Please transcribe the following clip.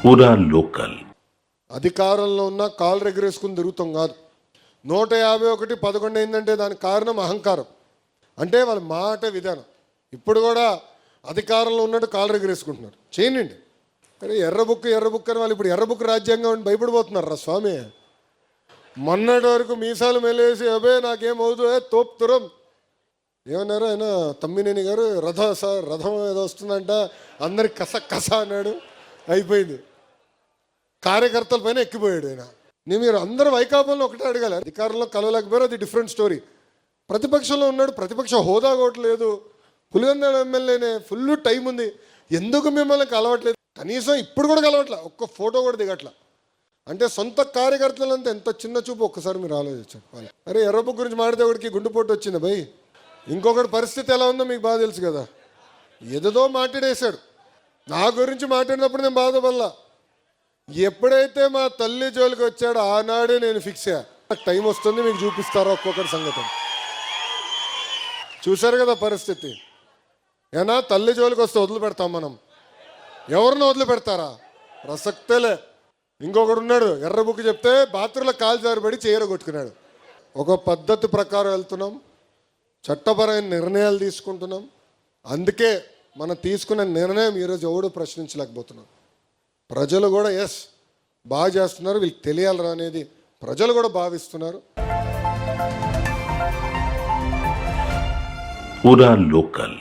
పూరా లోకల్. అధికారంలో ఉన్న కాలు ఎగరేసుకుని తిరుగుతాం కాదు. 151 11 అయిందంటే దానికి కారణం అహంకారం, అంటే వాళ్ళ మాట విధానం. ఇప్పుడు కూడా అధికారంలో ఉన్నట్టు కాలు ఎగరేసుకుంటున్నారు. చేయనండి, కానీ ఎర్ర బుక్ అని వాళ్ళు ఇప్పుడు ఎర్ర బుక్ రాజ్యాంగం అని భయపడిపోతున్నారు రా స్వామి. మొన్నటి వరకు మీసాలు మెలేసి అబే నాకేమవుతుందో తోపుతురం ఏమన్నారు ఆయన తమ్మినేని గారు, రథం ఏదో వస్తుందంట, అందరికి కస అన్నాడు, అయిపోయింది. కార్యకర్తల పైన ఎక్కిపోయాడు ఆయన. మీరు అందరూ వైకాపాలను ఒకటే అడగాలి, అధికారంలో కలవలేకపోయారు, అది డిఫరెంట్ స్టోరీ. ప్రతిపక్షంలో ఉన్నాడు, ప్రతిపక్ష హోదా కూడా లేదు, పులివెందుల ఎమ్మెల్యేనే, ఫుల్ టైం ఉంది, ఎందుకు మిమ్మల్ని కలవట్లేదు? కనీసం ఇప్పుడు కూడా కలవట్లే, ఒక్క ఫోటో కూడా దిగట్లా. అంటే సొంత కార్యకర్తలంతా ఎంత చిన్న చూపు ఒక్కసారి మీరు ఆలోచించారు. అరే ఎర్రబు గురించి మాడితే ఒకటికి గుండెపోటు వచ్చింది భయ్. ఇంకొకటి పరిస్థితి ఎలా ఉందో మీకు బాగా తెలుసు కదా, ఏదో మాట్లాడేశాడు. నా గురించి మాట్లాడినప్పుడు నేను బాధపడలా. ఎప్పుడైతే మా తల్లి జోలికి వచ్చాడో ఆనాడే నేను ఫిక్స్ అయ్యా, టైం వస్తుంది మీకు చూపిస్తారో ఒక్కొక్కటి సంగతి. చూశారు కదా పరిస్థితి. ఏనా తల్లి జోలికి వస్తే వదిలిపెడతాం మనం? ఎవరిని వదిలిపెడతారా? ప్రసక్తేలే. ఇంకొకడు ఉన్నాడు, ఎర్ర బుక్ చెప్తే బాత్రూంలో కాలు జారిపడి కొట్టుకున్నాడు. ఒక పద్ధతి ప్రకారం వెళ్తున్నాం, చట్టపరమైన నిర్ణయాలు తీసుకుంటున్నాం. అందుకే మనం తీసుకున్న నిర్ణయం ఈరోజు ఎవడు ప్రశ్నించలేకపోతున్నాం. ప్రజలు కూడా ఎస్ బాగా చేస్తున్నారు, వీళ్ళకి తెలియాలరా అనేది ప్రజలు కూడా భావిస్తున్నారు. పూరా లోకల్.